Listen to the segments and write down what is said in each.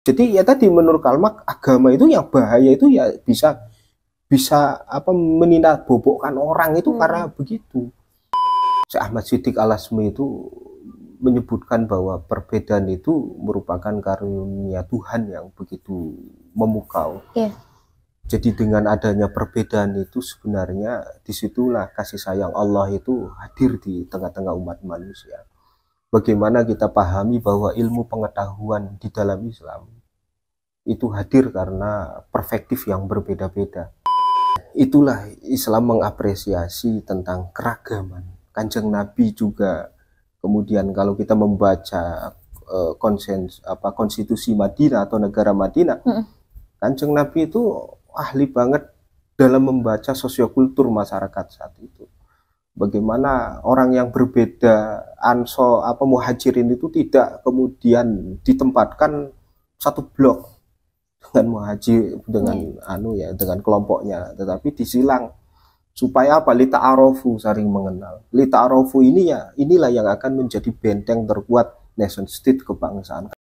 Jadi ya tadi menurut Karl Marx agama itu yang bahaya itu ya bisa bisa apa meninabobokan orang itu karena begitu. Syekh Ahmad Siddiq Al-Azmi itu menyebutkan bahwa perbedaan itu merupakan karunia Tuhan yang begitu memukau. Iya. Jadi dengan adanya perbedaan itu sebenarnya disitulah kasih sayang Allah itu hadir di tengah-tengah umat manusia. Bagaimana kita pahami bahwa ilmu pengetahuan di dalam Islam itu hadir karena perspektif yang berbeda-beda. Itulah Islam mengapresiasi tentang keragaman. Kanjeng Nabi juga, kemudian kalau kita membaca konstitusi Madinah atau negara Madinah, Kanjeng Nabi itu ahli banget dalam membaca sosiokultur masyarakat saat itu. Bagaimana orang yang berbeda muhajirin itu tidak kemudian ditempatkan satu blok dengan muhajir dengan kelompoknya, tetapi disilang supaya apa? Lita arofu, saling mengenal. Lita arofu ini ya inilah yang akan menjadi benteng terkuat nation state kebangsaan.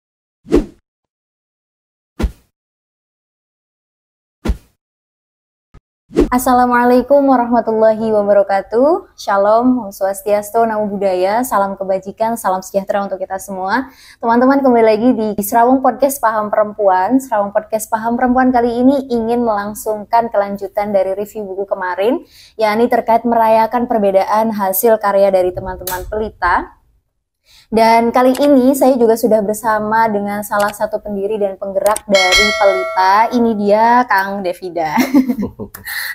Assalamualaikum warahmatullahi wabarakatuh. Shalom, Om Swastiastu, Namo Buddhaya, salam kebajikan, salam sejahtera untuk kita semua. Teman-teman, kembali lagi di Serawung Podcast Paham Perempuan. Serawung Podcast Paham Perempuan kali ini ingin melangsungkan kelanjutan dari review buku kemarin, yakni terkait merayakan perbedaan hasil karya dari teman-teman pelita. Dan kali ini saya juga sudah bersama dengan salah satu pendiri dan penggerak dari Pelita. Ini dia Kang Devida.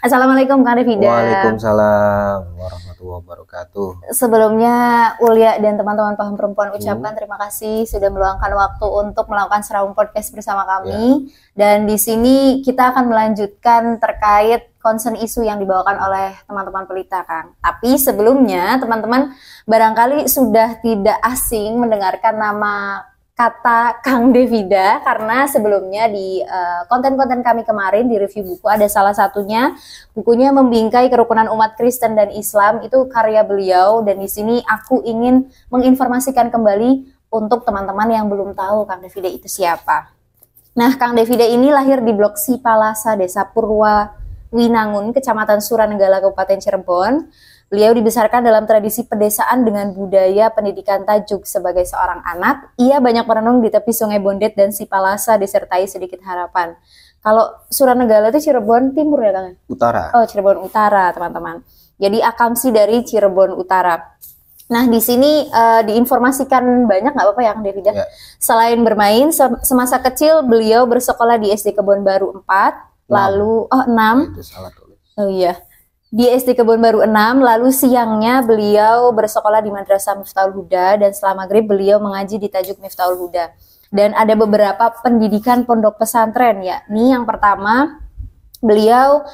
Assalamualaikum Kang Devida. Waalaikumsalam warahmatullahi wabarakatuh. Sebelumnya Ulia dan teman-teman Paham Perempuan ucapkan terima kasih sudah meluangkan waktu untuk melakukan Serawung Podcast bersama kami. Dan di sini kita akan melanjutkan terkait concern isu yang dibawakan oleh teman-teman Pelita, Kang. Tapi sebelumnya teman-teman barangkali sudah tidak asing mendengarkan nama kata Kang Devida, karena sebelumnya di konten-konten kami kemarin di review buku ada salah satunya bukunya Membingkai Kerukunan Umat Kristen dan Islam, itu karya beliau. Dan di sini aku ingin menginformasikan kembali untuk teman-teman yang belum tahu Kang Devida itu siapa. Nah, Kang Devida ini lahir di Blok Sipalasa, Desa Purwawinangun, Kecamatan Suranenggala, Kabupaten Cirebon. Beliau dibesarkan dalam tradisi pedesaan dengan budaya pendidikan tajuk sebagai seorang anak. Ia banyak merenung di tepi Sungai Bondet dan Sipalasa disertai sedikit harapan. Kalau Suranenggala itu Cirebon Timur ya, Kang? Utara. Oh, Cirebon Utara, teman-teman. Jadi akamsi dari Cirebon Utara. Nah, di sini diinformasikan banyak, nggak apa-apa ya, Kang Devida? Ya. Selain bermain, semasa kecil beliau bersekolah di SD Kebon Baru 4, lalu 6. Oh iya. Di SD Kebon Baru 6, lalu siangnya beliau bersekolah di Madrasah Miftahul Huda, dan setelah maghrib beliau mengaji di tajuk Miftahul Huda. Dan ada beberapa pendidikan pondok pesantren, yakni yang pertama beliau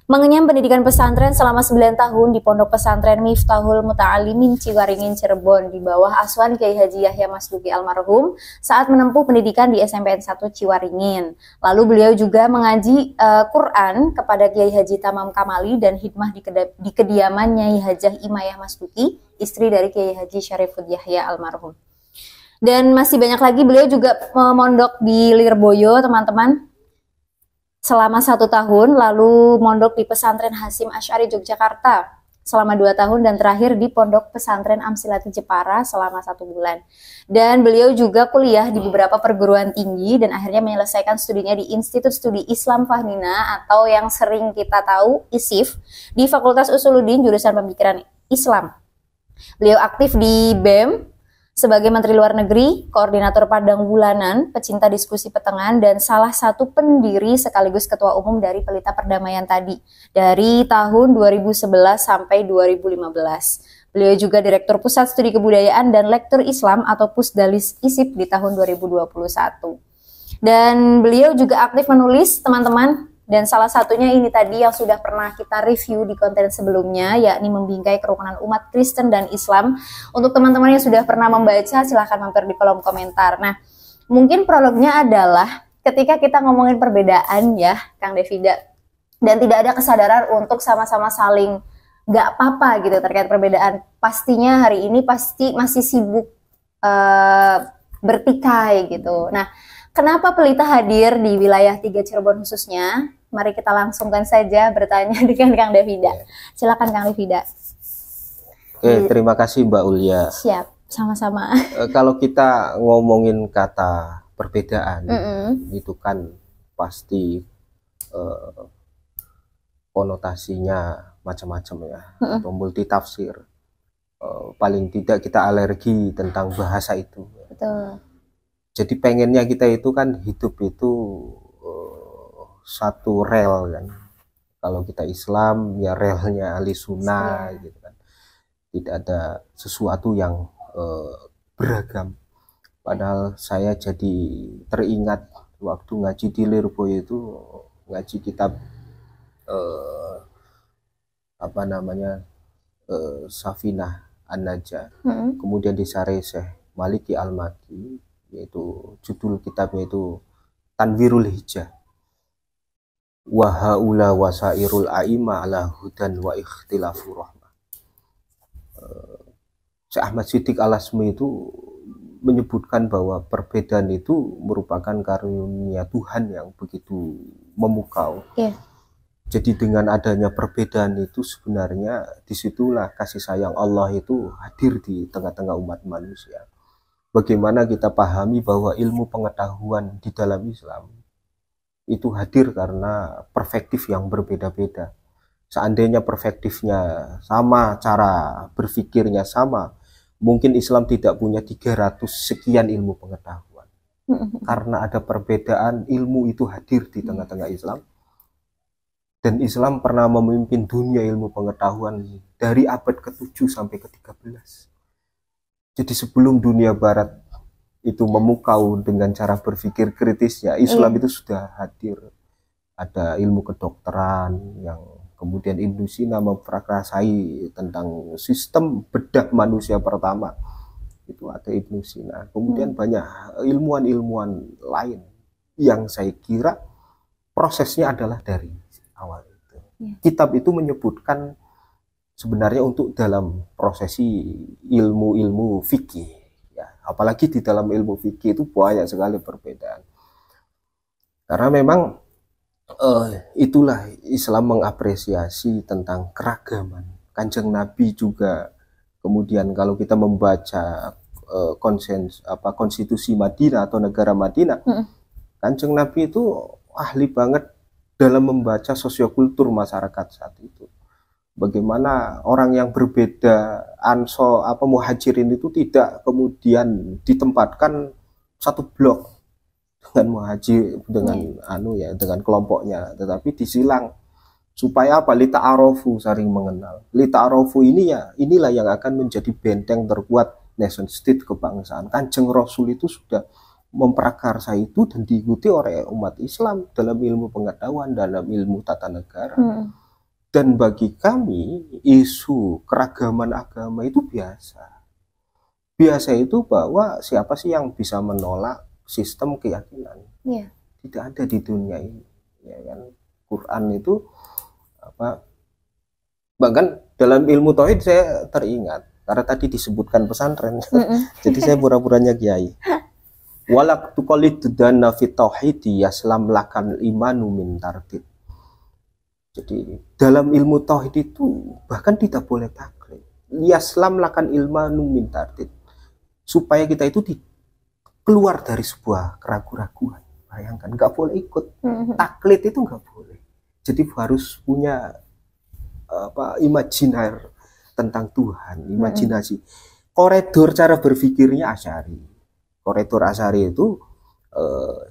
mengenyam pendidikan pesantren selama 9 tahun di Pondok Pesantren Miftahul Muta'alimin Ciwaringin, Cirebon, di bawah asuhan Kiai Haji Yahya Masduki almarhum saat menempuh pendidikan di SMPN 1 Ciwaringin. Lalu beliau juga mengaji Quran kepada Kiai Haji Tamam Kamali dan hikmah di kediaman Nyai Hajah Imayah Masduki, istri dari Kiai Haji Syarifud Yahya almarhum. Dan masih banyak lagi, beliau juga mondok di Lirboyo, teman-teman, selama 1 tahun, lalu mondok di pesantren Hasim Asy'ari Yogyakarta selama 2 tahun, dan terakhir di pondok pesantren Amsilati Jepara selama 1 bulan. Dan beliau juga kuliah di beberapa perguruan tinggi dan akhirnya menyelesaikan studinya di Institut Studi Islam Fahmina atau yang sering kita tahu ISIF di Fakultas Usuluddin jurusan Pemikiran Islam. Beliau aktif di BEM sebagai Menteri Luar Negeri, Koordinator Padang Bulanan, pecinta diskusi petengan, dan salah satu pendiri sekaligus Ketua Umum dari Pelita Perdamaian tadi, dari tahun 2011 sampai 2015. Beliau juga Direktur Pusat Studi Kebudayaan dan Lektur Islam atau Pusdalis ISIP di tahun 2021. Dan beliau juga aktif menulis, teman-teman, dan salah satunya ini tadi yang sudah pernah kita review di konten sebelumnya, yakni Membingkai Kerukunan Umat Kristen dan Islam. Untuk teman-teman yang sudah pernah membaca, silahkan mampir di kolom komentar. Nah, mungkin prolognya adalah ketika kita ngomongin perbedaan ya, Kang Devida, dan tidak ada kesadaran untuk sama-sama saling gak apa-apa gitu terkait perbedaan. Pastinya hari ini pasti masih sibuk bertikai gitu. Nah, kenapa Pelita hadir di wilayah 3 Cirebon khususnya? Mari kita langsungkan saja bertanya dengan Kang Davida. Silakan Kang Davida. Oke, terima kasih Mbak Ulia. Siap, sama-sama. Kalau kita ngomongin kata perbedaan, itu kan pasti konotasinya macam-macam ya, atau multitafsir. Paling tidak kita alergi tentang bahasa itu. Betul. Jadi pengennya kita itu kan hidup itu satu rel kan. Kalau kita Islam ya relnya ahli sunnah gitu kan. Tidak ada sesuatu yang beragam. Padahal saya jadi teringat waktu ngaji di Lirboyo itu, ngaji kitab apa namanya Safinah An-Najah, kemudian disare Syekh Maliki Al-Maki, yaitu judul kitabnya itu Tanwirul Hijjah wa haula wasairul aima ala hudan wa ikhtilafu rahmah. Syekh Ahmad Siddiq Al-Asmi itu menyebutkan bahwa perbedaan itu merupakan karunia Tuhan yang begitu memukau. Jadi dengan adanya perbedaan itu sebenarnya disitulah kasih sayang Allah itu hadir di tengah-tengah umat manusia. Bagaimana kita pahami bahwa ilmu pengetahuan di dalam Islam itu hadir karena perspektif yang berbeda-beda. Seandainya perspektifnya sama, cara berpikirnya sama, mungkin Islam tidak punya 300 sekian ilmu pengetahuan. Karena ada perbedaan, ilmu itu hadir di tengah-tengah Islam. Dan Islam pernah memimpin dunia ilmu pengetahuan dari abad ke-7 sampai ke-13. Jadi sebelum dunia barat itu memukau dengan cara berpikir kritisnya, Islam itu sudah hadir. Ada ilmu kedokteran yang kemudian Ibnu Sina memprakarsai tentang sistem bedah manusia pertama. Itu ada Ibnu Sina. Kemudian banyak ilmuwan-ilmuwan lain yang saya kira prosesnya adalah dari awal itu. Kitab itu menyebutkan sebenarnya untuk dalam prosesi ilmu-ilmu fikih, ya, apalagi di dalam ilmu fikih itu banyak sekali perbedaan. Karena memang itulah Islam mengapresiasi tentang keragaman. Kanjeng Nabi juga kemudian kalau kita membaca konstitusi Madinah atau negara Madinah, Kanjeng Nabi itu ahli banget dalam membaca sosiokultur masyarakat saat itu. Bagaimana orang yang berbeda muhajirin itu tidak kemudian ditempatkan satu blok dengan muhajir dengan kelompoknya, tetapi disilang supaya apa? Lita'arofu, saling mengenal. Lita'arofu inilah yang akan menjadi benteng terkuat nation state, kebangsaan. Kanjeng Rasul itu sudah memprakarsa itu dan diikuti oleh umat Islam dalam ilmu pengetahuan, dalam ilmu tata negara. Dan bagi kami isu keragaman agama itu biasa itu bahwa siapa sih yang bisa menolak sistem keyakinan? Tidak ada di dunia ini, ya kan? Quran itu bahkan dalam ilmu tauhid saya teringat karena tadi disebutkan pesantren. Jadi saya pura-puranya kiai. Walak tuqalid dana fit tauhidi yaslam lakan imanu min tardid. Jadi dalam ilmu tauhid itu bahkan tidak boleh taklid. Yaslam lakan ilmanu min tardid. Supaya kita itu keluar dari sebuah keraguan-raguan. Bayangkan, nggak boleh ikut taklid, itu nggak boleh. Jadi harus punya imajiner tentang Tuhan, imajinasi. Koridor cara berpikirnya Asy'ari. Koridor Asy'ari itu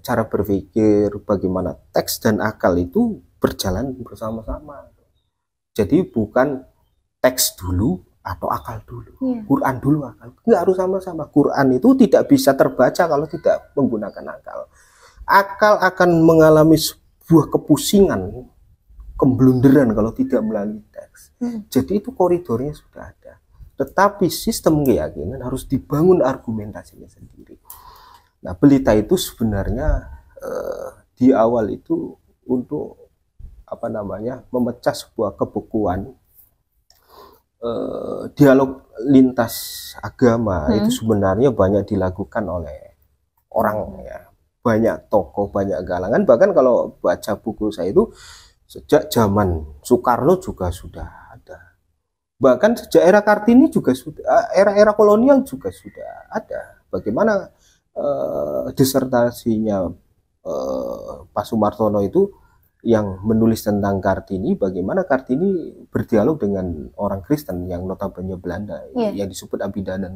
cara berpikir bagaimana teks dan akal itu berjalan bersama-sama. Jadi bukan teks dulu atau akal dulu, Quran dulu, akal. Nggak harus sama-sama. Quran itu tidak bisa terbaca kalau tidak menggunakan akal. Akal akan mengalami sebuah kepusingan, kemblunderan kalau tidak melalui teks. Jadi itu koridornya sudah ada. Tetapi sistem keyakinan harus dibangun argumentasinya sendiri. Nah, Pelita itu sebenarnya di awal itu untuk memecah sebuah kebekuan, dialog lintas agama itu sebenarnya banyak dilakukan oleh orang ya, banyak tokoh, banyak galangan. Bahkan kalau baca buku saya itu sejak zaman Soekarno juga sudah ada. Bahkan sejak era Kartini juga sudah, era-era kolonial juga sudah ada. Bagaimana disertasinya Pak Sumartono itu yang menulis tentang Kartini, bagaimana Kartini berdialog dengan orang Kristen yang notabene Belanda, yang disebut Abidanan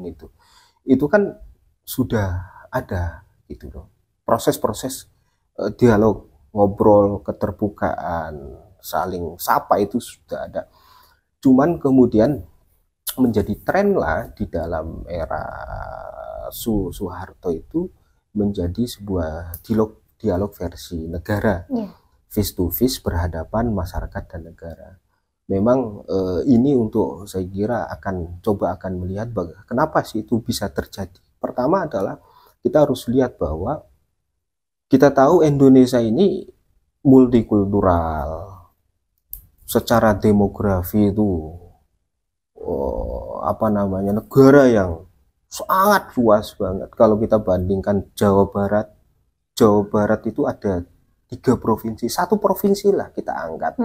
itu kan sudah ada gitu loh. Proses-proses dialog, ngobrol, keterbukaan, saling sapa itu sudah ada. Cuman kemudian menjadi tren lah di dalam era Soeharto itu menjadi sebuah dialog versi negara, face to face, berhadapan masyarakat dan negara. Memang ini untuk saya kira akan melihat kenapa sih itu bisa terjadi. Pertama adalah kita harus lihat bahwa kita tahu Indonesia ini multikultural, secara demografi itu negara yang sangat luas banget. Kalau kita bandingkan Jawa Barat itu ada 3 provinsi, 1 provinsi lah kita angkat.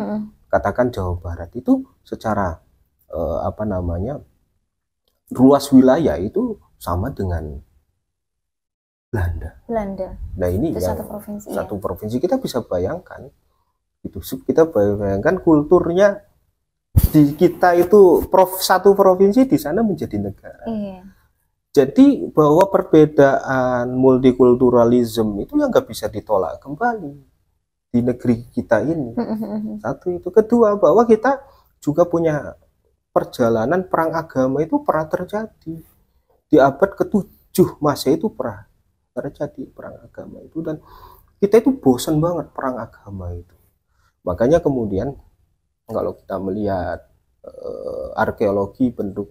Katakan Jawa Barat itu secara luas wilayah itu sama dengan Belanda. Nah ini itu yang satu provinsi kita bisa bayangkan. Kita bayangkan kulturnya di kita itu satu provinsi di sana menjadi negara. Jadi bahwa perbedaan multikulturalisme itu yang nggak bisa ditolak kembali di negeri kita ini. Satu itu. Kedua, bahwa kita juga punya perjalanan perang agama itu pernah terjadi di abad ke-7 Masehi, itu pernah terjadi perang agama itu, dan kita itu bosan banget perang agama itu. Makanya kemudian kalau kita melihat arkeologi bentuk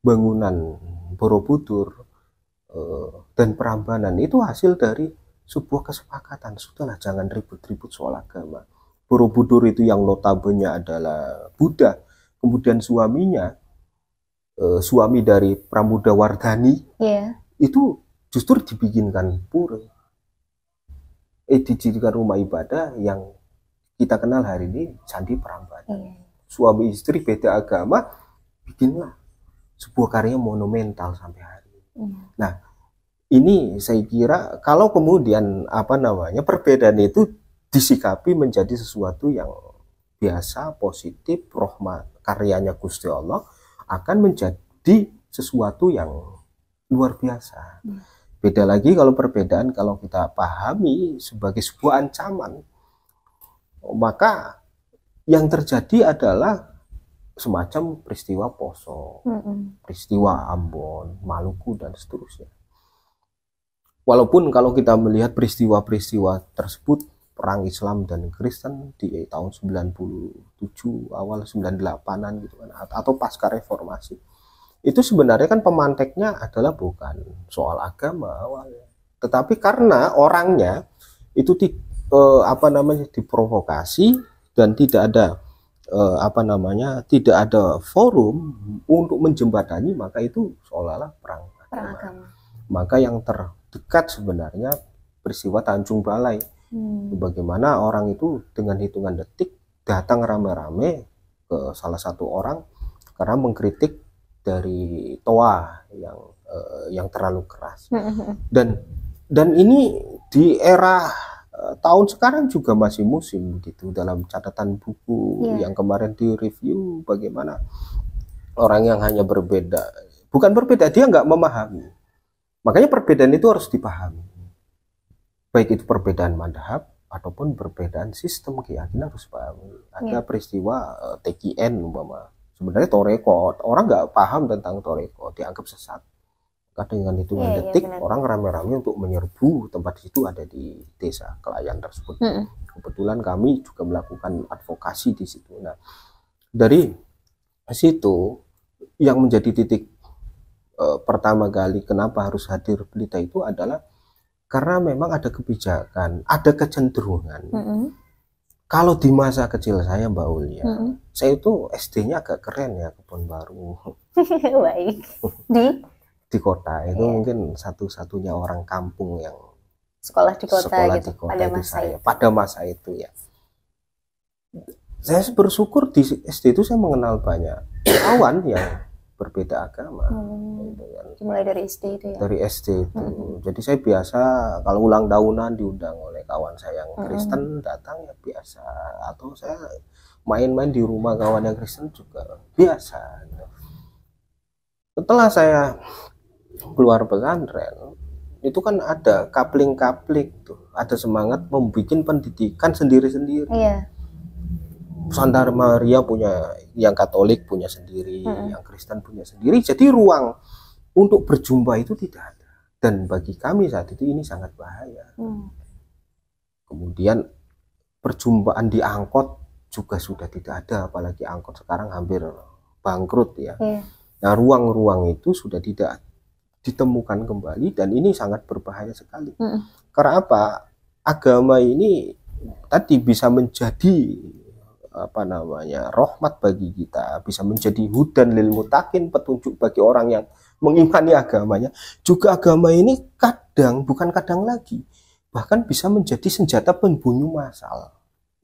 bangunan Borobudur dan Prambanan itu hasil dari sebuah kesepakatan. Sudahlah, jangan ribut-ribut soal agama. Borobudur itu yang notabene adalah Buddha, kemudian suaminya suami dari Pramudawardhani itu justru dibikinkan pura, dijadikan rumah ibadah yang kita kenal hari ini Candi Prambanan. Suami istri beda agama bikinlah sebuah karya monumental sampai hari ini. Nah, ini saya kira kalau kemudian perbedaan itu disikapi menjadi sesuatu yang biasa, positif, rahmat, karyanya Gusti Allah akan menjadi sesuatu yang luar biasa. Beda lagi kalau perbedaan kalau kita pahami sebagai sebuah ancaman, maka yang terjadi adalah semacam peristiwa Poso, peristiwa Ambon, Maluku, dan seterusnya. Walaupun kalau kita melihat peristiwa-peristiwa tersebut, perang Islam dan Kristen di tahun 97, awal 98-an gitu kan, atau pasca reformasi, itu sebenarnya kan pemanteknya adalah bukan soal agama awalnya, tetapi karena orangnya itu diprovokasi dan tidak ada tidak ada forum untuk menjembatani, maka itu seolah-olah perang agama. Maka yang terdekat sebenarnya peristiwa Tanjung Balai, bagaimana orang itu dengan hitungan detik datang rame-rame ke salah satu orang karena mengkritik dari toa yang terlalu keras. Dan ini di era tahun sekarang juga masih musim gitu. Dalam catatan buku yang kemarin direview, bagaimana orang yang hanya bukan berbeda, dia nggak memahami. Makanya perbedaan itu harus dipahami, baik itu perbedaan madhab ataupun perbedaan sistem keyakinan harus dipahami. Ada peristiwa TKN sebenarnya toreko, orang nggak paham tentang toreko, dianggap sesat. Dengan hitungan detik orang rame-rame untuk menyerbu tempat situ ada di desa Kelayan tersebut. Kebetulan kami juga melakukan advokasi di situ. Nah, dari situ yang menjadi titik pertama kali kenapa harus hadir Pelita itu adalah karena memang ada kebijakan, ada kecenderungan. Kalau di masa kecil saya, Mbak Ulia, saya itu SD-nya agak keren ya, Kebon Baru. Baik. Di kota itu mungkin satu-satunya orang kampung yang sekolah di kota sekolah gitu di kota pada itu masa itu. Pada masa itu ya. Saya bersyukur di SD itu saya mengenal banyak kawan yang berbeda agama. Mulai dari SD itu ya. Dari SD itu. Jadi saya biasa kalau ulang tahunan diundang oleh kawan saya yang Kristen, datang ya biasa. Atau saya main-main di rumah kawan yang Kristen juga biasa. Setelah saya keluar pesantren, itu kan ada kapling-kapling tuh, ada semangat membuat pendidikan sendiri-sendiri. Iya. Santa Maria punya, yang Katolik punya sendiri, yang Kristen punya sendiri. Jadi ruang untuk berjumpa itu tidak ada. Dan bagi kami saat itu ini sangat bahaya. Kemudian perjumpaan di angkot juga sudah tidak ada, apalagi angkot sekarang hampir bangkrut ya. Nah, ruang-ruang itu sudah tidak ditemukan kembali dan ini sangat berbahaya sekali. Karena apa? Agama ini tadi bisa menjadi rahmat bagi kita, bisa menjadi hudan lil muttaqin, petunjuk bagi orang yang mengimani agamanya. Juga agama ini bukan kadang lagi, bahkan bisa menjadi senjata pembunuh massal.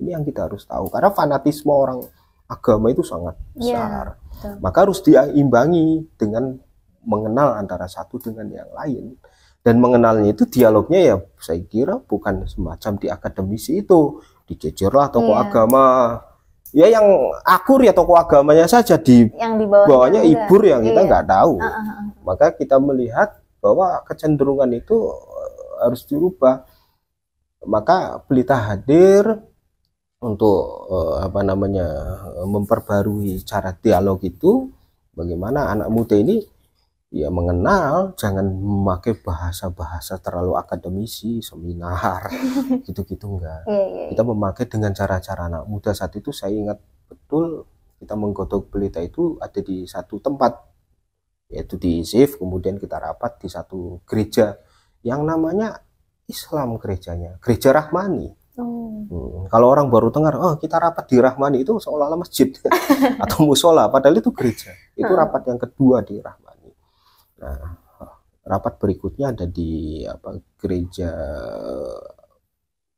Ini yang kita harus tahu, karena fanatisme orang agama itu sangat besar. Maka harus diimbangi dengan mengenal antara satu dengan yang lain. Dan mengenalnya itu dialognya ya saya kira bukan semacam di akademisi itu, dijejerlah tokoh agama. Ya yang akur ya tokoh agamanya saja, yang di bawahnya ibur yang kita nggak tahu. Maka kita melihat bahwa kecenderungan itu harus dirubah. Maka Pelita hadir untuk memperbarui cara dialog itu, bagaimana anak muda ini ya mengenal, jangan memakai bahasa-bahasa terlalu akademisi, seminar, gitu-gitu enggak. Kita memakai dengan cara-cara anak muda. Saat itu saya ingat betul kita menggodok Pelita itu ada di satu tempat, yaitu di SIF, kemudian kita rapat di satu gereja yang namanya Islam, gerejanya, Gereja Rahmani. Kalau orang baru dengar, oh kita rapat di Rahmani, itu seolah-olah masjid atau musola, padahal itu gereja. Itu rapat yang kedua di Rahmani. Nah, rapat berikutnya ada di gereja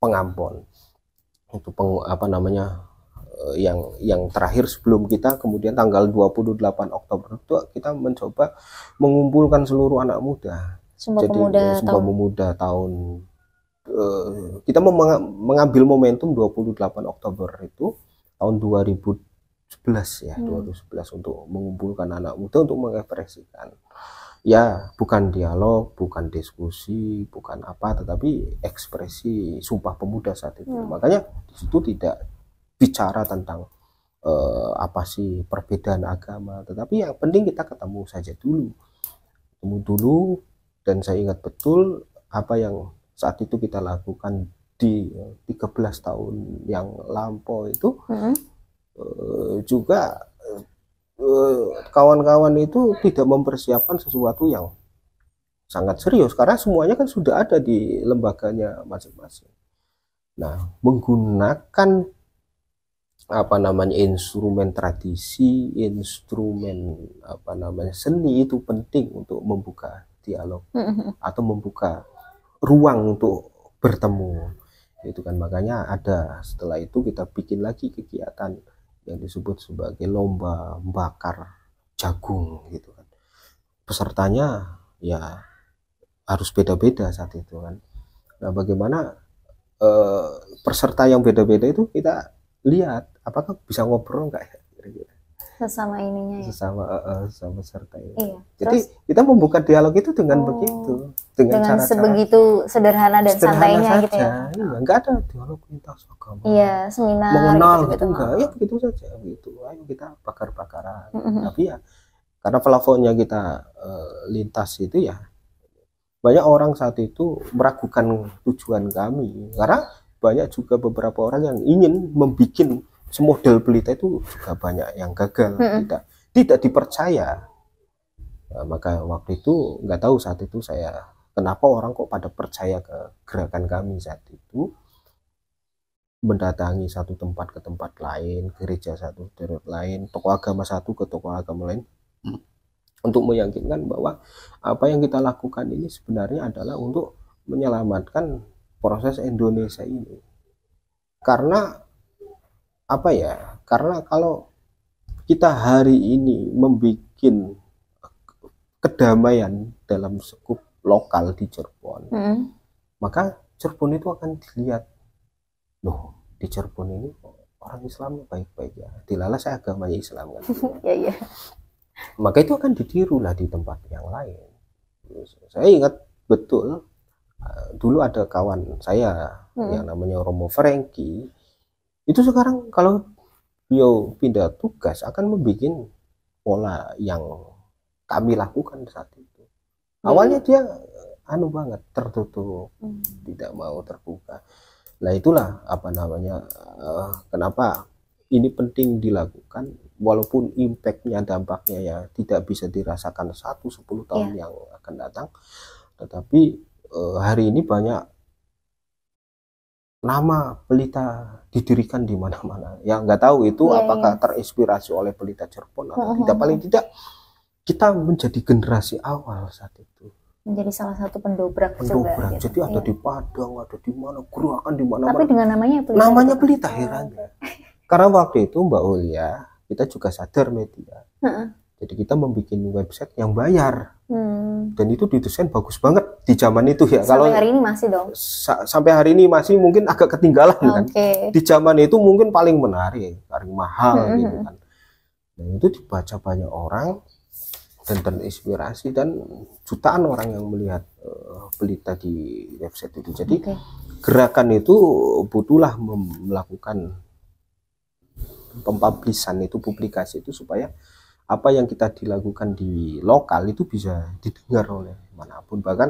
Pengampon. Itu yang terakhir sebelum kita, kemudian tanggal 28 Oktober itu kita mencoba mengumpulkan seluruh anak muda. Sumpah Pemuda tahun kita mengambil momentum 28 Oktober itu tahun 2011 ya, 2011 untuk mengumpulkan anak muda untuk mengekspresikan. Ya, bukan dialog, bukan diskusi, bukan apa, tetapi ekspresi Sumpah Pemuda saat itu. Makanya di situ tidak bicara tentang apa sih perbedaan agama, tetapi yang penting kita ketemu dulu. Dan saya ingat betul apa yang saat itu kita lakukan di 13 tahun yang lampau itu. Juga kawan-kawan itu tidak mempersiapkan sesuatu yang sangat serius, karena semuanya kan sudah ada di lembaganya masing-masing. Nah, menggunakan instrumen tradisi, instrumen seni itu penting untuk membuka dialog atau membuka ruang untuk bertemu. Itu kan makanya ada, setelah itu kita bikin lagi kegiatan yang disebut sebagai lomba bakar jagung gitu kan. Pesertanya ya harus beda-beda saat itu kan. Nah, bagaimana peserta yang beda-beda itu kita lihat apakah bisa ngobrol enggak ya kira-kira sesama ininya ya, sesama peserta ini. Iya. Jadi kita membuka dialog itu dengan begitu, dengan cara sebegitu sederhana dan santainya saja, gitu ya. Iya, enggak ada dialog lintas agama. Iya, seminar mengenal gitu enggak, ya begitu saja gitu. Ayo kita bakar-bakaran. Tapi ya karena plafonnya kita lintas itu ya, banyak orang saat itu meragukan tujuan kami, karena banyak juga beberapa orang yang ingin membuat semodel Pelita itu juga banyak yang gagal, tidak dipercaya. Nah, maka waktu itu nggak tahu saat itu saya kenapa orang kok pada percaya ke gerakan kami saat itu, mendatangi satu tempat ke tempat lain, gereja satu ke lain, tokoh agama satu ke tokoh agama lain, untuk meyakinkan bahwa apa yang kita lakukan ini sebenarnya adalah untuk menyelamatkan proses Indonesia ini. Karena apa ya? Karena kalau kita hari ini membuat kedamaian dalam skup lokal di Cirebon, maka Cirebon itu akan dilihat, loh di Cirebon ini orang Islam baik-baik ya, dilalas agamanya Islam kan. Iya. Maka itu akan ditiru lah di tempat yang lain. Saya ingat betul dulu ada kawan saya yang namanya Romo Franky, itu sekarang kalau beliau pindah tugas akan membuat pola yang kami lakukan saat itu. Awalnya dia banget tertutup, tidak mau terbuka. Nah itulah apa namanya, kenapa ini penting dilakukan, walaupun impactnya, dampaknya ya tidak bisa dirasakan 10 tahun yang akan datang, tetapi hari ini banyak nama pelita didirikan di mana-mana. Ya nggak tahu itu apakah terinspirasi oleh pelita Cirebon atau tidak. Paling tidak kita menjadi generasi awal saat itu. Menjadi salah satu pendobrak juga. Jadi ada di Padang, ada di mana, gerakan di mana-mana. Tapi dengan namanya pelita herannya. Karena waktu itu Mbak Ulia, kita juga sadar media. Jadi kita membuat website yang bayar. Dan itu didesain bagus banget di zaman itu ya. Sampai hari ini masih dong. Sampai hari ini masih mungkin agak ketinggalan kan. Di zaman itu mungkin paling menarik, paling mahal gitu kan. Dan itu dibaca banyak orang dan terinspirasi, dan jutaan orang yang melihat pelita di website itu. Jadi gerakan itu butuhlah melakukan pempublisan itu, publikasi itu, supaya apa yang kita dilakukan di lokal itu bisa didengar oleh manapun. Bahkan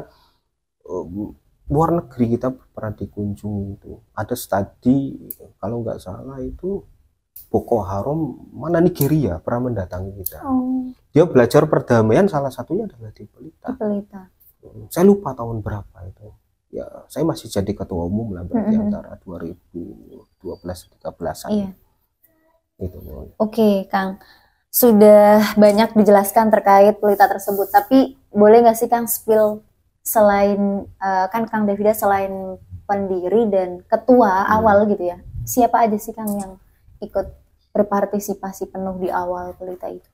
luar negeri kita pernah dikunjungi, itu ada studi kalau nggak salah itu Boko Haram mana Nigeria pernah mendatangi kita. Dia belajar perdamaian, salah satunya adalah di pelita. Saya lupa tahun berapa itu. Ya, saya masih jadi ketua umum lah berarti antara 2012-13an. Iya. Itu. Oke, Kang. Sudah banyak dijelaskan terkait pelita tersebut, tapi boleh nggak sih Kang spill, selain kan Kang Davida selain pendiri dan ketua awal gitu ya, siapa aja sih Kang yang ikut berpartisipasi penuh di awal pelita itu?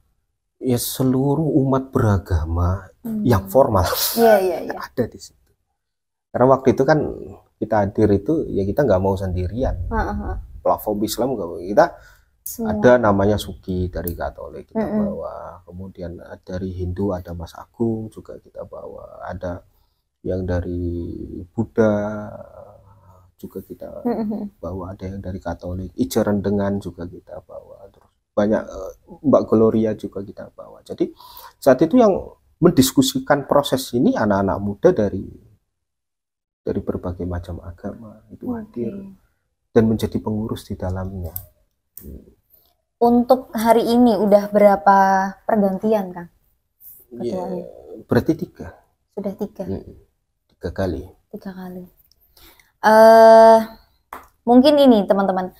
Ya seluruh umat beragama yang formal. Iya. Ada di situ. Karena waktu itu kan kita hadir itu ya kita nggak mau sendirian. Platform Islam nggak mau, kita semua. Ada namanya Suki dari Katolik kita bawa, kemudian dari Hindu ada Mas Agung juga kita bawa, ada yang dari Buddha juga kita bawa, ada yang dari Katolik, Ica Rendengan juga kita bawa, terus banyak Mbak Gloria juga kita bawa. Jadi saat itu yang mendiskusikan proses ini anak-anak muda dari berbagai macam agama itu hadir dan menjadi pengurus di dalamnya. Untuk hari ini udah berapa pergantian Kang? Ya, berarti 3. Sudah 3. 3 kali. 3 kali. Mungkin ini teman-teman,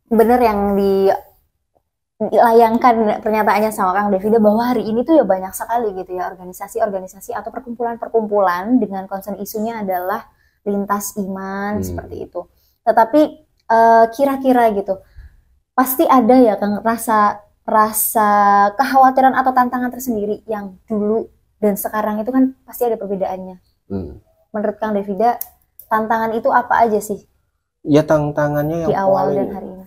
bener yang dilayangkan pernyataannya sama Kang Davida bahwa hari ini tuh ya banyak sekali gitu ya organisasi-organisasi atau perkumpulan-perkumpulan dengan concern isunya adalah lintas iman seperti itu. Tetapi kira-kira gitu, pasti ada ya Kang rasa kekhawatiran atau tantangan tersendiri yang dulu dan sekarang itu kan pasti ada perbedaannya. Menurut Kang Davida, tantangan itu apa aja sih? Ya tantangannya yang di awal dan hari ini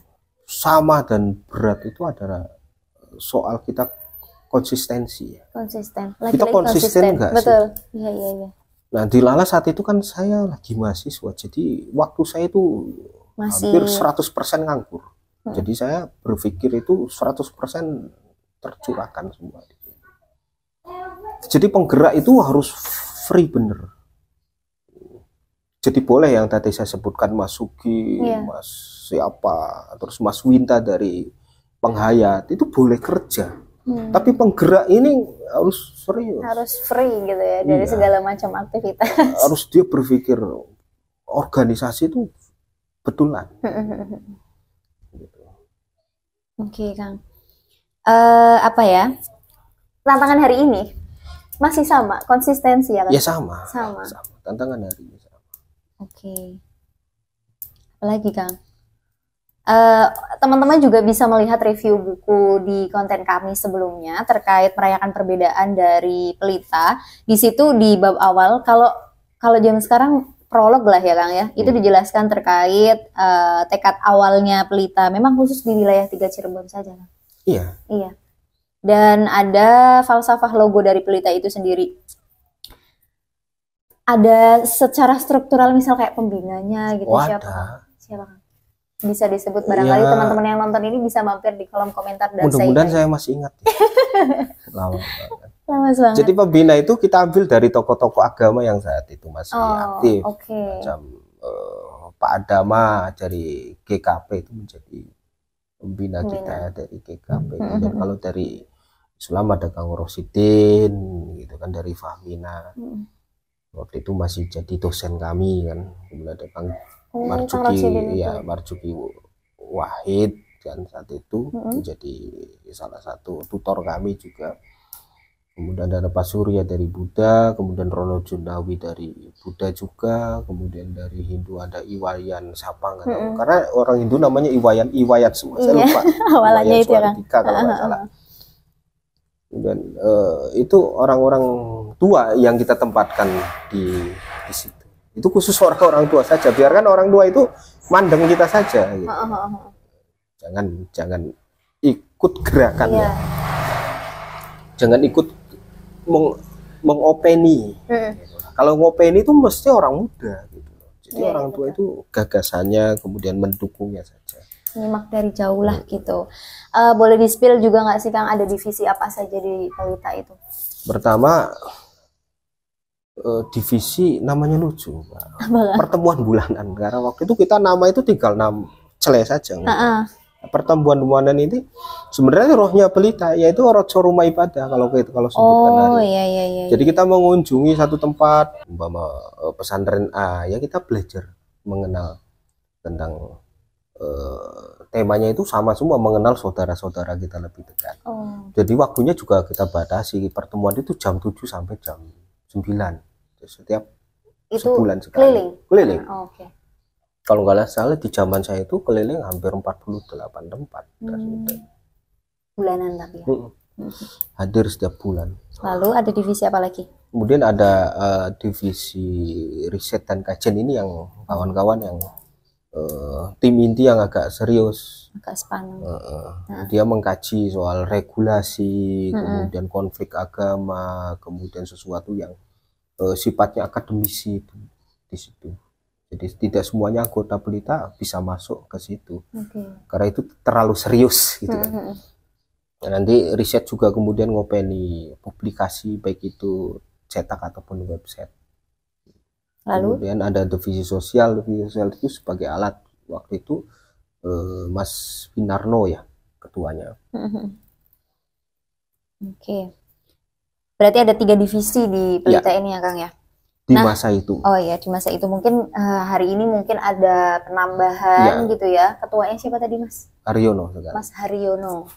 sama dan berat itu adalah soal kita konsistensi. Konsisten. Kita konsisten nggak sih? Betul. Iya. Nah di Lala saat itu kan saya lagi mahasiswa, jadi waktu saya itu hampir 100% nganggur. Jadi saya berpikir itu 100% tercurahkan semua. Jadi penggerak itu harus free bener. Jadi boleh yang tadi saya sebutkan Mas Sugi, Mas siapa, terus Mas Winta dari Penghayat, itu boleh kerja. Tapi penggerak ini harus serius. Harus free gitu ya dari segala macam aktivitas. Harus dia berpikir organisasi itu betulan. Oke, Kang. Apa ya? Tantangan hari ini masih sama, konsistensi ya Kang? Ya sama. Tantangan hari ini sama. Oke. Apalagi Kang? Teman-teman juga bisa melihat review buku di konten kami sebelumnya terkait merayakan perbedaan dari Pelita. Di situ di bab awal, kalau zaman sekarang prolog lah ya Kang ya, itu dijelaskan terkait tekad awalnya Pelita. Memang khusus di wilayah 3 Cirebon saja Kang. Iya. Iya. Dan ada falsafah logo dari Pelita itu sendiri. Ada secara struktural misal kayak pembinanya gitu. Siapa Kang? Bisa disebut barangkali teman-teman yang nonton ini bisa mampir di kolom komentar dan mudah-mudahan saya masih ingat ya. Lama banget. Banget. Jadi pembina itu kita ambil dari tokoh-tokoh agama yang saat itu masih aktif. Macam Pak Adama dari GKP itu menjadi pembina kita dari GKP. Dan kalau dari Islam ada Kang Rosidin gitu kan dari Fahmina. Waktu itu masih jadi dosen kami kan. Kemudian ada Kang Marjuki Wahid kan saat itu menjadi salah satu tutor kami juga. Kemudian ada Pak Surya dari Buddha, kemudian Rono Jundawi dari Buddha juga, kemudian dari Hindu ada Iwayan Sapang, karena orang Hindu namanya Iwayan semua. Saya lupa. Awalnya itu ya Kang. Kalau nggak salah. Kemudian itu orang-orang tua yang kita tempatkan di situ. Itu khusus orang-orang tua saja, biarkan orang tua itu mandeng kita saja gitu. Jangan ikut gerakannya, jangan ikut mengopeni gitu. Kalau ngopeni itu mesti orang muda gitu. Jadi orang tua itu gagasannya kemudian mendukungnya saja, nyimak dari jauh lah gitu. Boleh di-spill juga nggak sih Kang, ada divisi apa saja di Pelita itu? Pertama divisi namanya lucu, pertemuan bulanan, karena waktu itu kita nama itu tinggal cele saja. Pertemuan bulanan ini sebenarnya rohnya Pelita, yaitu roco rumah ibadah kalau sebutkan hari. Jadi kita mengunjungi satu tempat, umpama pesantren A, ya kita belajar mengenal tentang temanya itu sama semua, mengenal saudara-saudara kita lebih dekat. Jadi waktunya juga kita batasi, pertemuan itu jam 7 sampai jam 9 setiap sebulan sekali. Keliling. Kalau nggak salah di zaman saya itu keliling hampir 48 tempat. Bulanan tapi ya. Hadir setiap bulan. Lalu ada divisi apa lagi? Kemudian ada divisi riset dan kajian, ini yang kawan-kawan yang tim inti yang agak serius, agak sepanjang. Dia mengkaji soal regulasi, kemudian konflik agama, kemudian sesuatu yang sifatnya akademisi itu di situ. Jadi tidak semuanya anggota Pelita bisa masuk ke situ, karena itu terlalu serius gitu kan. Nanti riset juga kemudian ngopeni publikasi baik itu cetak ataupun website. Lalu kemudian ada divisi sosial itu sebagai alat, waktu itu Mas Winarno ya ketuanya. Berarti ada 3 divisi di Pelita ini ya Kang ya? Di masa itu. Oh ya, di masa itu mungkin hari ini mungkin ada penambahan gitu ya. Ketuanya siapa tadi Mas? Haryono. Mas Haryono.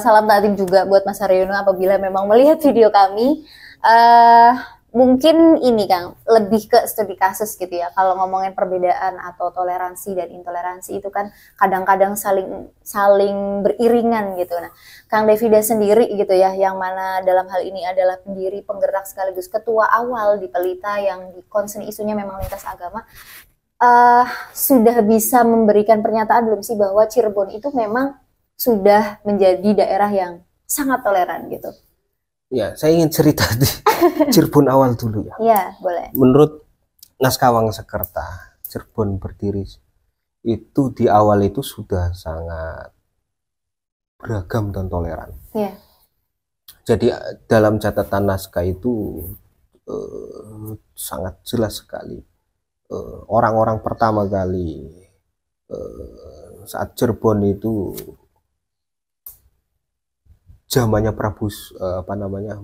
Salam takdim juga buat Mas Haryono apabila memang melihat video kami. Mungkin ini Kang, lebih ke studi kasus gitu ya. Kalau ngomongin perbedaan atau toleransi dan intoleransi itu kan kadang-kadang saling beriringan gitu. Nah, Kang Devida sendiri gitu ya, yang mana dalam hal ini adalah pendiri, penggerak sekaligus ketua awal di Pelita yang concern isunya memang lintas agama, sudah bisa memberikan pernyataan belum sih bahwa Cirebon itu memang sudah menjadi daerah yang sangat toleran gitu? Ya, saya ingin cerita di Cirebon awal dulu ya. Iya, boleh. Menurut naskah Wangsakerta, Cirebon berdiri itu di awal itu sudah sangat beragam dan toleran. Iya. Jadi dalam catatan naskah itu sangat jelas sekali. Orang-orang pertama kali saat Cirebon itu zamannya Prabu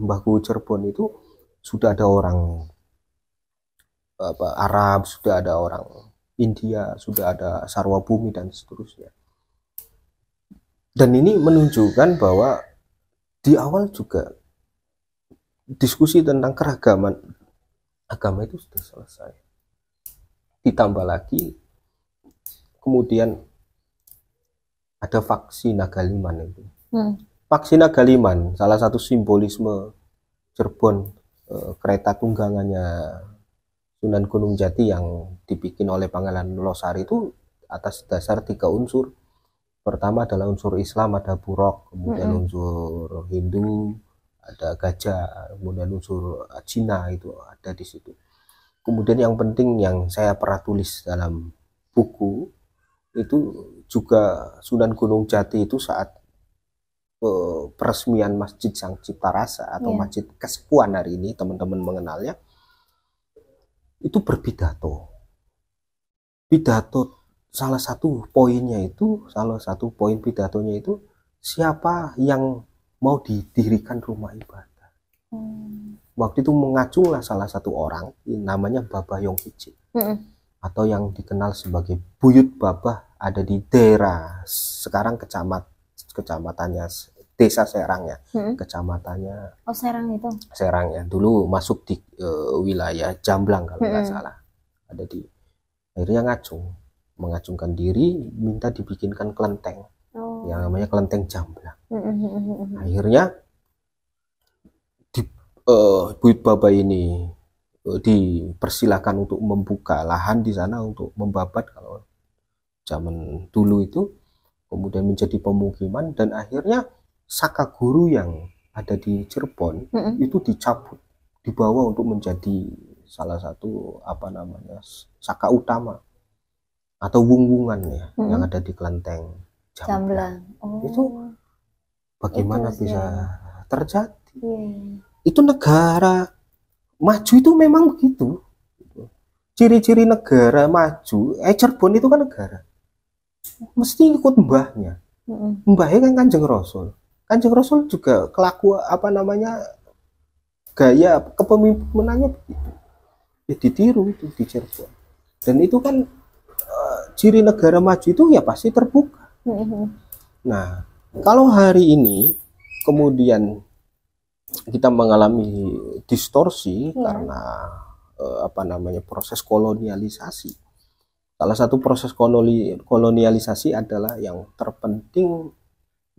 Mbah Kuwu Cirebon itu sudah ada orang Arab, sudah ada orang India, sudah ada Sarwa Bumi dan seterusnya. Dan ini menunjukkan bahwa di awal juga diskusi tentang keragaman agama itu sudah selesai. Ditambah lagi kemudian ada Faksi Nagaliman itu. Faksi Nagaliman salah satu simbolisme Cirebon, kereta tunggangannya Sunan Gunung Jati yang dibikin oleh Pangeran Losari itu atas dasar 3 unsur. Pertama adalah unsur Islam, ada buruk, kemudian unsur Hindu, ada gajah, kemudian unsur Cina itu ada di situ. Kemudian yang penting yang saya pernah tulis dalam buku itu juga Sunan Gunung Jati itu saat peresmian Masjid Sang Cipta Rasa atau Masjid Kesepuan hari ini teman-teman mengenalnya, itu berpidato. Pidato salah satu poin pidatonya itu siapa yang mau didirikan rumah ibadah. Waktu itu mengacunglah salah satu orang namanya Babah Yong Hijin, atau yang dikenal sebagai Buyut Babah, ada di daerah sekarang kecamatannya Desa Serangnya, kecamatannya Serang itu. Serangnya dulu masuk di wilayah Jamblang kalau nggak salah, ada di akhirnya mengacungkan diri, minta dibikinkan kelenteng yang namanya kelenteng Jamblang. Akhirnya Buyut Babah ini dipersilakan untuk membuka lahan di sana untuk membabat kalau zaman dulu itu, kemudian menjadi pemukiman, dan akhirnya Saka Guru yang ada di Cirebon itu dicabut, dibawa untuk menjadi salah satu saka utama atau wungwungan ya, yang ada di kelenteng Jamblang. Itu bagaimana itu bisa terjadi? Itu negara maju itu memang begitu. Ciri-ciri negara maju, Cirebon itu kan negara mesti ikut mbahnya. Mbahnya kan Kanjeng Rasul. Kanjeng Rasul juga gaya kepemimpinannya begitu. Ya ditiru itu di Cirebon. Dan itu kan ciri negara maju itu ya pasti terbuka. Nah, kalau hari ini kemudian kita mengalami distorsi karena proses kolonialisasi. Salah satu proses kolonialisasi adalah yang terpenting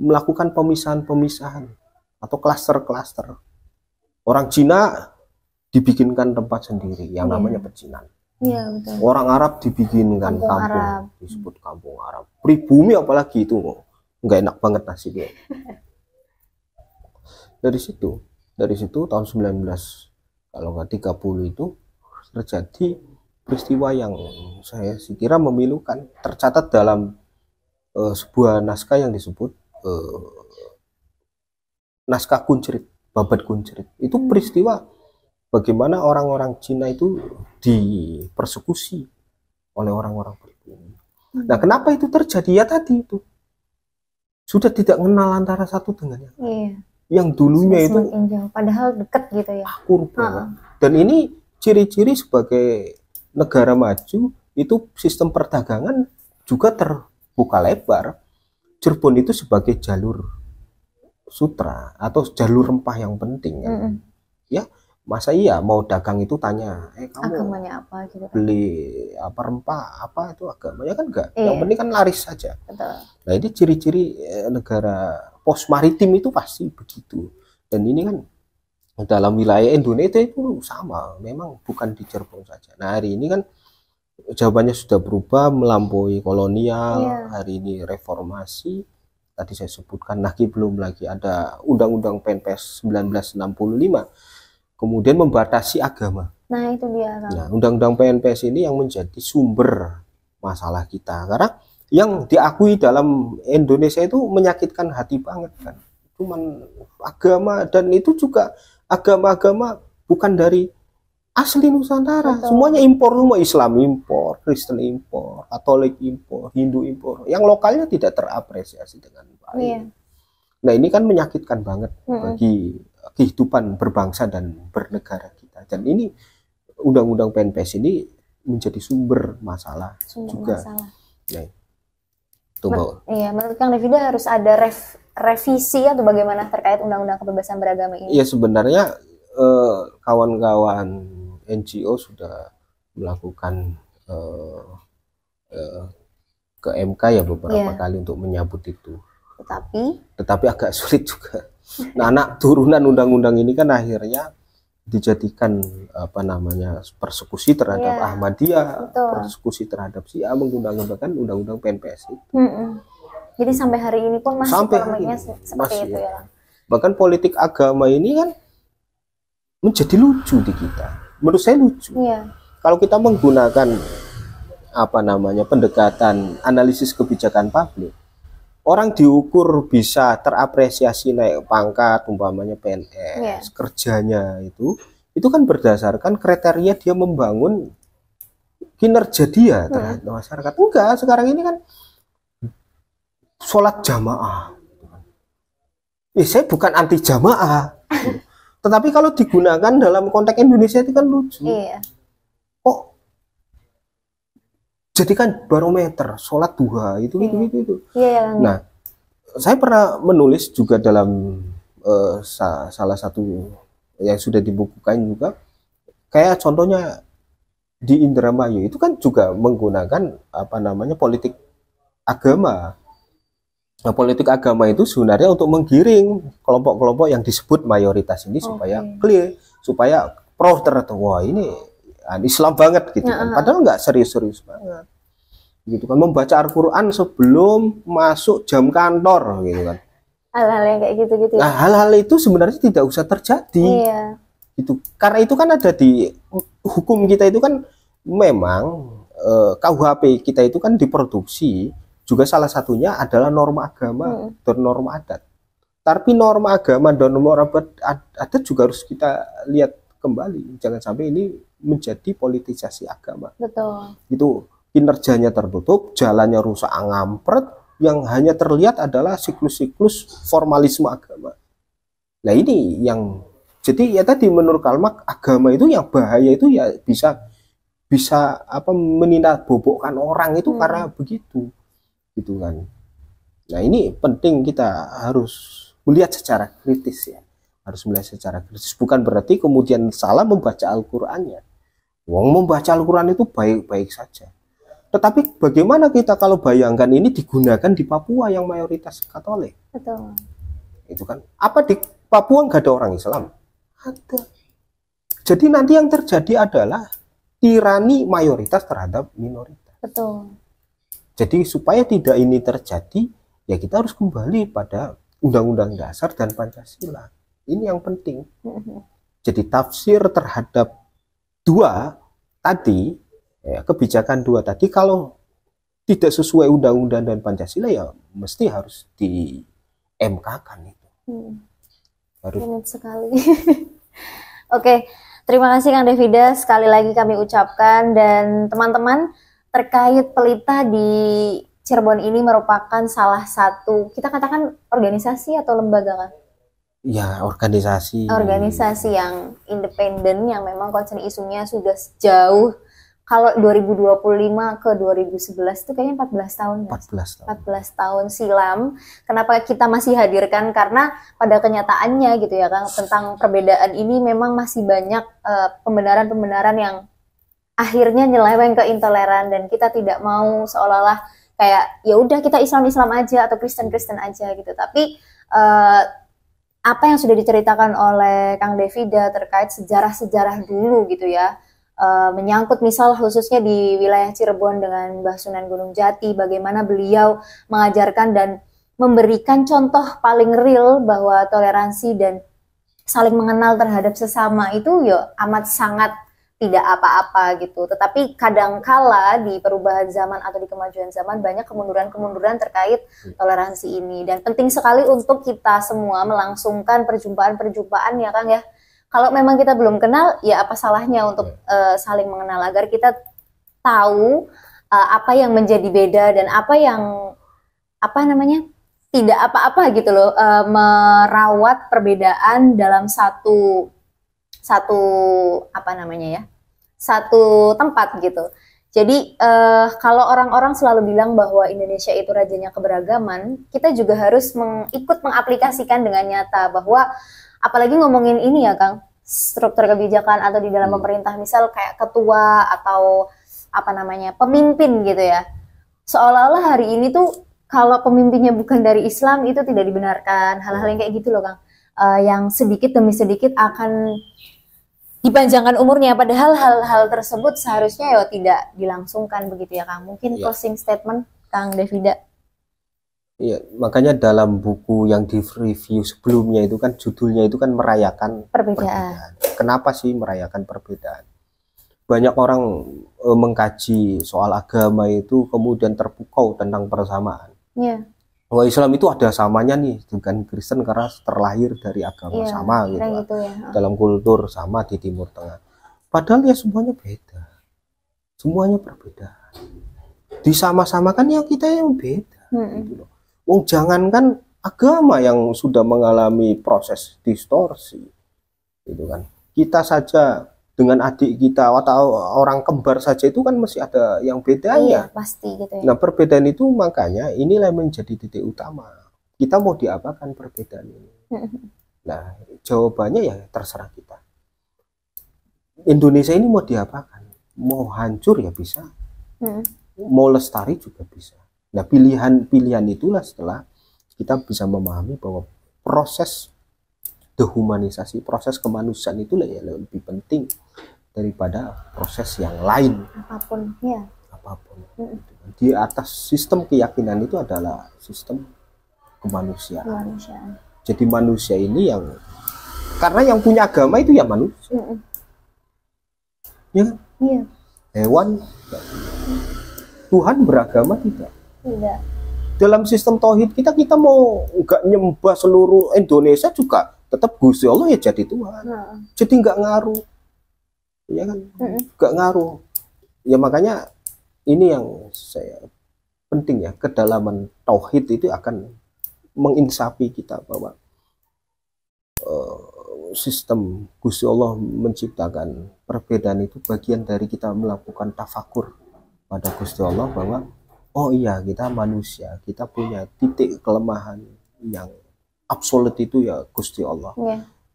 melakukan pemisahan-pemisahan atau klaster-klaster. Orang Cina dibikinkan tempat sendiri yang namanya pecinan. Iya, betul. Orang Arab dibikinkan kampung, disebut kampung Arab. Pribumi apalagi itu nggak enak banget nasi dia. Dari situ tahun 19 kalau nggak 30 itu terjadi peristiwa yang saya kira memilukan, tercatat dalam sebuah naskah yang disebut naskah Kuncrit, Babad Kuncrit. Itu peristiwa bagaimana orang-orang Cina itu dipersekusi oleh orang-orang pribumi. Nah, kenapa itu terjadi? Ya tadi itu sudah tidak mengenal antara satu dengan yang lain. Yang dulunya itu padahal dekat gitu ya. Akur banget. Dan ini ciri-ciri sebagai negara maju itu sistem perdagangan juga terbuka lebar. Cirebon itu sebagai jalur sutra atau jalur rempah yang penting kan. Ya, masa iya mau dagang itu tanya, kamu agamanya apa gitu, beli rempah apa itu agamanya kan enggak. Yang penting kan laris saja. Betul. Nah, ini ciri-ciri negara pos maritim itu pasti begitu. Dan ini kan dalam wilayah Indonesia itu sama, memang bukan di Cirebon saja. Nah, hari ini kan jawabannya sudah berubah, melampaui kolonial, hari ini reformasi. Tadi saya sebutkan lagi, belum lagi ada Undang-Undang PNPS 1965, kemudian membatasi agama. Nah, itu dia. Nah, Undang-Undang PNPS ini yang menjadi sumber masalah kita, karena yang diakui dalam Indonesia itu menyakitkan hati banget kan. Cuman agama, dan itu juga agama-agama bukan dari asli Nusantara. Betul. Semuanya impor semua, Islam impor, Kristen impor, Katolik impor, Hindu impor. Yang lokalnya tidak terapresiasi dengan baik. Nah, ini kan menyakitkan banget bagi kehidupan berbangsa dan bernegara kita. Dan ini Undang-Undang PNPS ini menjadi sumber masalah juga. Nah, menurut Kang Davida harus ada revisi atau bagaimana terkait Undang-Undang Kebebasan Beragama ini? Iya, sebenarnya kawan-kawan NGO sudah melakukan ke MK ya beberapa kali untuk menyambut itu. Tetapi agak sulit juga. Nah, anak turunan undang-undang ini kan akhirnya dijadikan persekusi terhadap Ahmadiyah, persekusi terhadap Syiah, menggunakan undang-undang PNPS itu. Jadi sampai hari ini pun masih polemiknya seperti itu ya. Bahkan politik agama ini kan menjadi lucu di kita. Menurut saya lucu. Kalau kita menggunakan pendekatan analisis kebijakan publik, orang diukur bisa terapresiasi naik pangkat, umpamanya PNS, kerjanya itu kan berdasarkan kriteria dia membangun kinerja dia terhadap masyarakat. Enggak, sekarang ini kan sholat jamaah. Saya bukan anti jamaah, tetapi kalau digunakan dalam konteks Indonesia itu kan lucu. Kok jadikan barometer sholat duha itu. Nah, saya pernah menulis juga dalam salah satu yang sudah dibukukan juga, kayak contohnya di Indramayu itu kan juga menggunakan politik agama. Nah, politik agama itu sebenarnya untuk menggiring kelompok-kelompok yang disebut mayoritas ini supaya clear, supaya pro terhadap wah ini Islam banget gitu kan. Padahal nggak serius-serius banget. Gitu kan, membaca Al-Qur'an sebelum masuk jam kantor gitu kan. Hal-hal yang kayak gitu-gitu. Nah, hal-hal itu sebenarnya tidak usah terjadi. Gitu. Karena itu kan ada di hukum kita itu kan memang KUHP kita itu kan diproduksi juga salah satunya adalah norma agama dan norma adat. Tapi norma agama dan norma adat juga harus kita lihat kembali. Jangan sampai ini menjadi politisasi agama. Betul. Itu kinerjanya tertutup, jalannya rusak ngampret, yang hanya terlihat adalah siklus-siklus formalisme agama. Nah ini yang jadi ya tadi menurut Karl Marx agama itu yang bahaya itu ya bisa menindak-bobokkan orang itu karena begitu. Gitu kan. Nah ini penting, kita harus melihat secara kritis ya, harus melihat secara kritis. Bukan berarti kemudian salah membaca Al-Qur'annya. Wong membaca Al-Qur'an itu baik-baik saja. Tetapi bagaimana kita kalau bayangkan ini digunakan di Papua yang mayoritas Katolik? Betul. Itu kan, apa di Papua nggak ada orang Islam? Ada. Jadi nanti yang terjadi adalah tirani mayoritas terhadap minoritas. Betul. Jadi supaya tidak ini terjadi, ya kita harus kembali pada Undang-Undang Dasar dan Pancasila. Ini yang penting. Jadi tafsir terhadap kebijakan dua tadi, kalau tidak sesuai Undang-Undang dan Pancasila ya mesti harus di MK-kan itu. Harus. Benar sekali. Oke, terima kasih Kang Devida. Sekali lagi kami ucapkan, dan teman-teman, terkait Pelita di Cirebon ini merupakan salah satu, kita katakan organisasi atau lembaga kan? Ya, organisasi. Organisasi yang independen, yang memang concern isunya sudah jauh. Kalau 2025 ke 2011 itu kayaknya 14 tahun. 14 tahun silam. Kenapa kita masih hadirkan? Karena pada kenyataannya gitu ya Kang, tentang perbedaan ini memang masih banyak pembenaran-pembenaran yang akhirnya nyeleweng ke intoleran, dan kita tidak mau seolah-olah kayak ya udah kita Islam aja atau Kristen aja gitu. Tapi apa yang sudah diceritakan oleh Kang Devida terkait sejarah dulu gitu ya, menyangkut misal khususnya di wilayah Cirebon dengan Mbah Sunan Gunung Jati, bagaimana beliau mengajarkan dan memberikan contoh paling real bahwa toleransi dan saling mengenal terhadap sesama itu ya amat sangat tidak apa-apa gitu. Tetapi kadangkala di perubahan zaman atau di kemajuan zaman banyak kemunduran terkait toleransi ini, dan penting sekali untuk kita semua melangsungkan perjumpaan ya Kang ya. Kalau memang kita belum kenal, ya apa salahnya untuk saling mengenal agar kita tahu apa yang menjadi beda dan apa yang tidak apa-apa gitu loh, merawat perbedaan dalam satu tempat gitu. Jadi kalau orang-orang selalu bilang bahwa Indonesia itu rajanya keberagaman, kita juga harus ikut mengaplikasikan dengan nyata bahwa apalagi ngomongin ini ya Kang, struktur kebijakan atau di dalam pemerintah, misal kayak ketua atau pemimpin gitu ya. seolah-olah hari ini tuh kalau pemimpinnya bukan dari Islam itu tidak dibenarkan, hal-hal yang kayak gitu loh Kang. Yang sedikit demi sedikit akan dipanjangkan umurnya, padahal hal-hal tersebut seharusnya ya tidak dilangsungkan begitu ya Kang. Mungkin closing statement Kang Devida. Iya, makanya dalam buku yang di review sebelumnya itu kan judulnya itu kan merayakan perbedaan. Kenapa sih merayakan perbedaan? Banyak orang mengkaji soal agama itu kemudian terpukau tentang persamaan. Iya. Bahwa Islam itu ada samanya nih dengan Kristen karena terlahir dari agama sama gitu ya. Dalam kultur sama di Timur Tengah. Padahal ya semuanya beda, semuanya berbeda. Disama-samakan ya kita yang beda. Gitu loh. Jangankan agama yang sudah mengalami proses distorsi, gitu kan. Kita saja dengan adik kita atau orang kembar saja itu kan masih ada yang bedanya. Iya, pasti gitu ya. Nah, perbedaan itu makanya inilah yang menjadi titik utama. Kita mau diapakan perbedaan ini? Nah, jawabannya ya terserah kita. Indonesia ini mau diapakan? Mau hancur ya bisa. Mau lestari juga bisa. Nah, pilihan itulah setelah kita bisa memahami bahwa proses dehumanisasi, proses kemanusiaan itulah ya lebih penting daripada proses yang lain. Apapun, ya. Apapun. Di atas sistem keyakinan itu adalah sistem kemanusiaan. Jadi manusia ini yang, karena yang punya agama itu ya manusia. Ya kan? Iya. Hewan, Tuhan beragama tidak. Tidak. Dalam sistem tauhid kita mau nggak nyembah seluruh Indonesia juga tetap Gusti Allah ya jadi Tuhan. Jadi nggak ngaruh, ya kan? Nggak ngaruh. Ya makanya ini yang saya penting ya, kedalaman tauhid itu akan menginsafi kita bahwa sistem Gusti Allah menciptakan perbedaan itu bagian dari kita melakukan tafakur pada Gusti Allah bahwa oh iya kita manusia, kita punya titik kelemahan yang absolut itu ya Gusti Allah.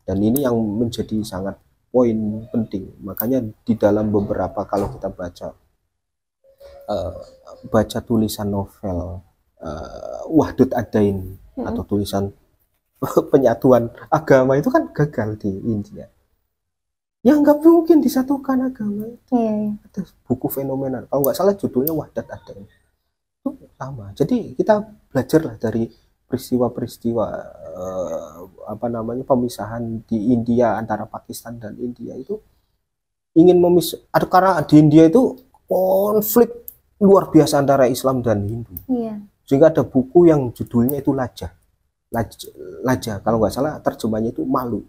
Dan ini yang menjadi sangat poin penting. Makanya di dalam beberapa kalau kita baca tulisan novel Wahdut Adain atau tulisan penyatuan agama itu kan gagal di India. Ya nggak mungkin disatukan agama itu. Ada buku fenomenal. Kalau nggak salah judulnya Wahdat Adain. Itu sama. Jadi kita belajarlah dari peristiwa-peristiwa pemisahan di India antara Pakistan dan India itu ingin memisah. Karena di India itu konflik luar biasa antara Islam dan Hindu. Sehingga ada buku yang judulnya itu Laja, kalau nggak salah terjemahnya itu malu.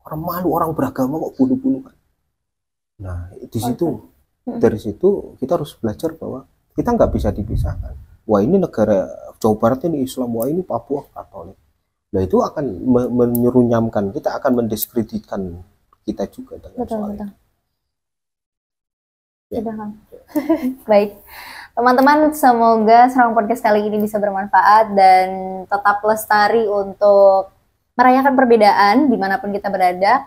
Orang malu orang beragama kok bunuh-bunuhan. Nah di situ, dari situ kita harus belajar bahwa kita nggak bisa dipisahkan. Wah ini negara Jawa Barat ini Islam, wah ini Papua Katolik. Nah itu akan menyerunyamkan, kita akan mendiskreditkan kita juga dengan soal itu. Baik, teman-teman, semoga Serang Podcast kali ini bisa bermanfaat dan tetap lestari untuk merayakan perbedaan dimanapun kita berada.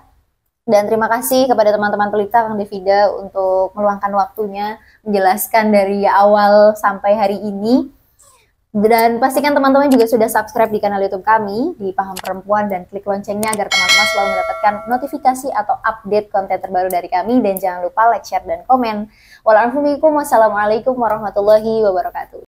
Dan terima kasih kepada teman-teman pelita Kang Devida untuk meluangkan waktunya menjelaskan dari awal sampai hari ini. Dan pastikan teman-teman juga sudah subscribe di kanal YouTube kami di Paham Perempuan dan klik loncengnya agar teman-teman selalu mendapatkan notifikasi atau update konten terbaru dari kami. Dan jangan lupa like, share, dan komen. Wassalamualaikum warahmatullahi wabarakatuh.